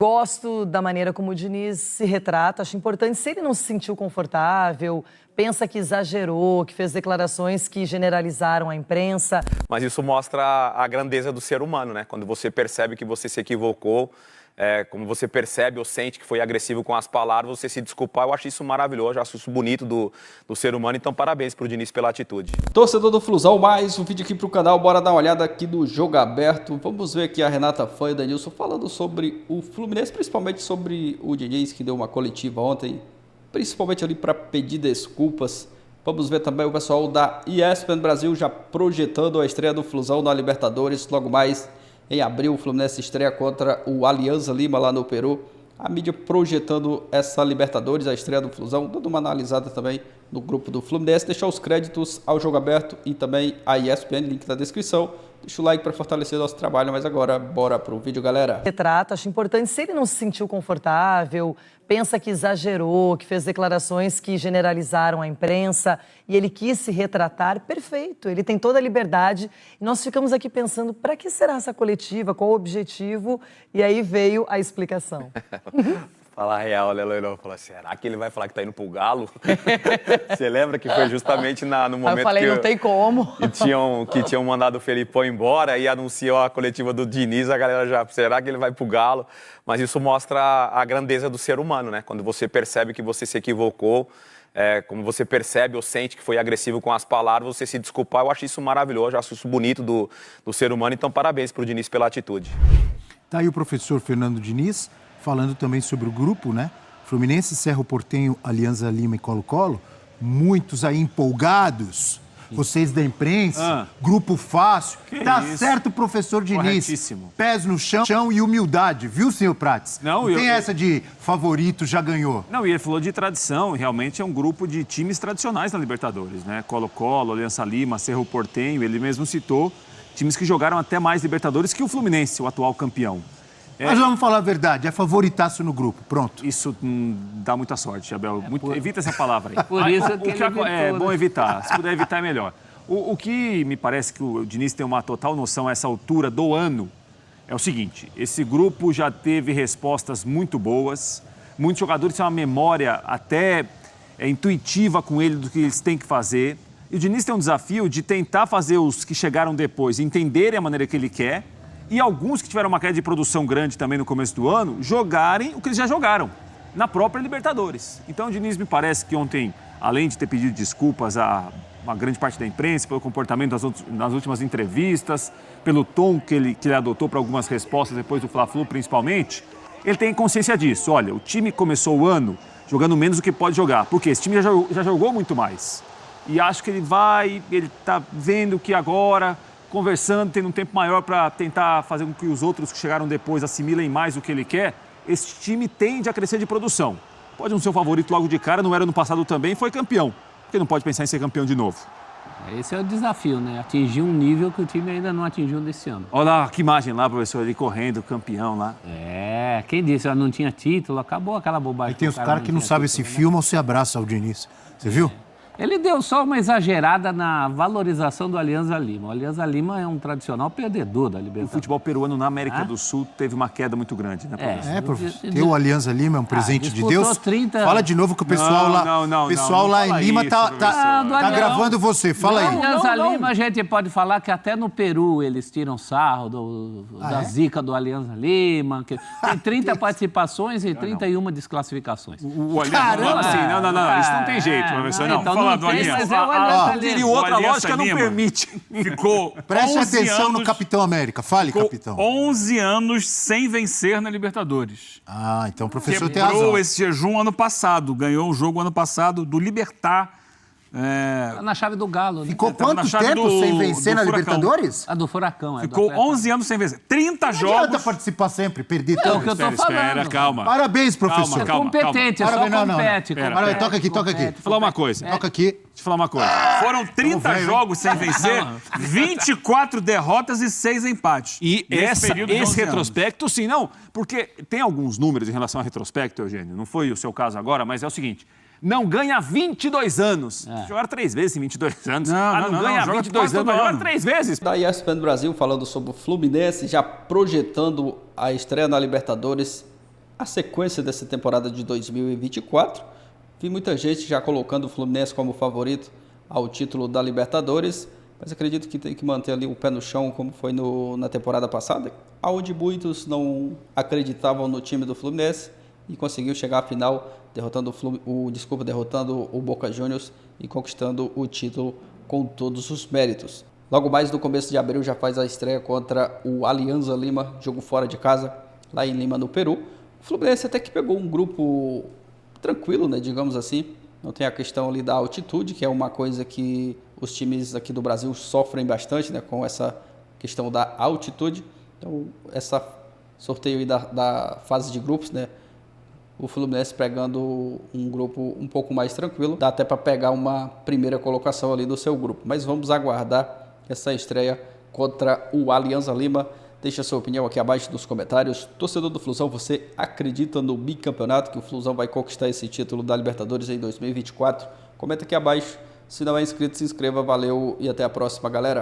Gosto da maneira como o Diniz se retrata, acho importante. Se ele não se sentiu confortável, pensa que exagerou, que fez declarações que generalizaram a imprensa. Mas isso mostra a grandeza do ser humano, né? Quando você percebe que você se equivocou, como você percebe ou sente que foi agressivo com as palavras, você se desculpar, eu acho isso maravilhoso, eu acho isso bonito do ser humano. Então, parabéns pro Diniz pela atitude. Torcedor do Flusão, mais um vídeo aqui pro canal, bora dar uma olhada aqui do Jogo Aberto. Vamos ver aqui a Renata Fã e o Denilson falando sobre o Fluminense, principalmente sobre o Diniz, que deu uma coletiva ontem, principalmente ali para pedir desculpas. Vamos ver também o pessoal da ESPN Brasil já projetando a estreia do Flusão na Libertadores. Logo mais em abril, o Fluminense estreia contra o Alianza Lima lá no Peru. A mídia projetando essa Libertadores, a estreia do Flusão, dando uma analisada também no grupo do Fluminense. Deixar os créditos ao Jogo Aberto e também a ESPN, link na descrição. Deixa o like para fortalecer nosso trabalho, mas agora bora pro vídeo, galera. Retrata, acho importante. Se ele não se sentiu confortável, pensa que exagerou, que fez declarações que generalizaram a imprensa e ele quis se retratar, perfeito, ele tem toda a liberdade. E nós ficamos aqui pensando, para que será essa coletiva, qual o objetivo? E aí veio a explicação. Falar a real, né, Loirão? Falar, será que ele vai falar que tá indo pro Galo? Você lembra que foi justamente no momento eu falei, que... não tem como. Que tinham mandado o Felipão embora e anunciou a coletiva do Diniz, a galera já, será que ele vai pro Galo? Mas isso mostra a grandeza do ser humano, né? Quando você percebe que você se equivocou, como você percebe ou sente que foi agressivo com as palavras, você se desculpar, eu acho isso maravilhoso, eu acho isso bonito do ser humano. Então, parabéns pro Diniz pela atitude. Tá aí o professor Fernando Diniz, falando também sobre o grupo, né? Fluminense, Cerro Porteño, Alianza Lima e Colo-Colo. Muitos aí empolgados. Vocês da imprensa, grupo fácil. Tá isso? Certo, professor Diniz. Corretíssimo. Pés no chão e humildade, viu, senhor Prates? Não tem essa de favorito, já ganhou. Não, e ele falou de tradição. Realmente é um grupo de times tradicionais na Libertadores, né? Colo-Colo, Alianza Lima, Cerro Porteño. Ele mesmo citou times que jogaram até mais Libertadores que o Fluminense, o atual campeão. Mas vamos falar a verdade, é favoritaço no grupo, pronto. Isso dá muita sorte, Abel. Evita essa palavra aí. Por isso que ele evitou, é bom evitar, se puder evitar é melhor. O que me parece que o Diniz tem uma total noção a essa altura do ano é o seguinte, esse grupo já teve respostas muito boas, muitos jogadores têm uma memória até intuitiva com ele do que eles têm que fazer, e o Diniz tem um desafio de tentar fazer os que chegaram depois entenderem a maneira que ele quer, e alguns que tiveram uma queda de produção grande também no começo do ano, jogarem o que eles já jogaram, na própria Libertadores. Então o Diniz me parece que ontem, além de ter pedido desculpas a uma grande parte da imprensa, pelo comportamento nas últimas entrevistas, pelo tom que ele adotou para algumas respostas depois do Fla-Flu principalmente, ele tem consciência disso. Olha, o time começou o ano jogando menos do que pode jogar, porque esse time já jogou muito mais. E acho que ele está vendo que agora, conversando, tendo um tempo maior para tentar fazer com que os outros que chegaram depois assimilem mais o que ele quer, esse time tende a crescer de produção. Pode não ser o favorito logo de cara, não era no passado também, foi campeão. Porque não pode pensar em ser campeão de novo. Esse é o desafio, né? Atingir um nível que o time ainda não atingiu nesse ano. Olha lá, que imagem lá, professor, ele correndo, campeão lá. Quem disse, não tinha título, acabou aquela bobagem. Aí tem os caras que não sabem se filma ou se abraça ao Diniz. Você viu? Ele deu só uma exagerada na valorização do Alianza Lima. O Alianza Lima é um tradicional perdedor da Libertadores. O futebol peruano na América do Sul teve uma queda muito grande, né, professor? Professor. Ter o Alianza Lima é um presente de Deus. 30... Fala de novo que o pessoal lá em Lima tá gravando você. Fala aí. O Alianza Lima, a gente pode falar que até no Peru eles tiram sarro da zica do Alianza Lima. Que tem 30 participações e 31 desclassificações. O Alianza Lima, não, isso não tem jeito, professor, não. Então, do Aliança. Teria outra lógica não permite. Ficou Preste atenção no Capitão América. Fale, capitão. 11 anos sem vencer na Libertadores. Então o professor tem razão. Quebrou esse jejum ano passado. Ganhou o jogo ano passado do Libertad. Na chave do Galo. Ficou quanto tempo sem vencer na Libertadores? Do Furacão. Ficou 11 anos sem vencer. 30 jogos. Não adianta participar sempre, perder tudo. É o que eu tô falando. Espera, calma. Parabéns, professor. É competente, só compete. Toca aqui. Deixa eu falar uma coisa. Toca aqui. Deixa eu falar uma coisa. Foram 30 jogos sem vencer, 24 derrotas e 6 empates. E esse retrospecto, sim, não. Porque tem alguns números em relação a retrospecto, Eugênio. Não foi o seu caso agora, mas é o seguinte. Não ganha há 22 anos. Jogaram 3 vezes em 22 anos. Não ganha há 22 anos, jogaram 3 vezes. Da ESPN Brasil falando sobre o Fluminense, já projetando a estreia na Libertadores. a sequência dessa temporada de 2024. Vi muita gente já colocando o Fluminense como favorito ao título da Libertadores, mas acredito que tem que manter ali o pé no chão, como foi na temporada passada, onde muitos não acreditavam no time do Fluminense e conseguiu chegar à final, derrotando o Boca Juniors e conquistando o título com todos os méritos. Logo mais no começo de abril já faz a estreia contra o Alianza Lima, jogo fora de casa, lá em Lima, no Peru. O Fluminense até que pegou um grupo tranquilo, né, digamos assim. Não tem a questão ali da altitude, que é uma coisa que os times aqui do Brasil sofrem bastante, né, com essa questão da altitude. Então, essa sorteio aí da fase de grupos, né, o Fluminense pegando um grupo um pouco mais tranquilo, dá até para pegar uma primeira colocação ali do seu grupo. Mas vamos aguardar essa estreia contra o Alianza Lima. Deixa a sua opinião aqui abaixo nos comentários. Torcedor do Flusão, você acredita no bicampeonato, que o Flusão vai conquistar esse título da Libertadores em 2024? Comenta aqui abaixo. Se não é inscrito, se inscreva. Valeu e até a próxima, galera.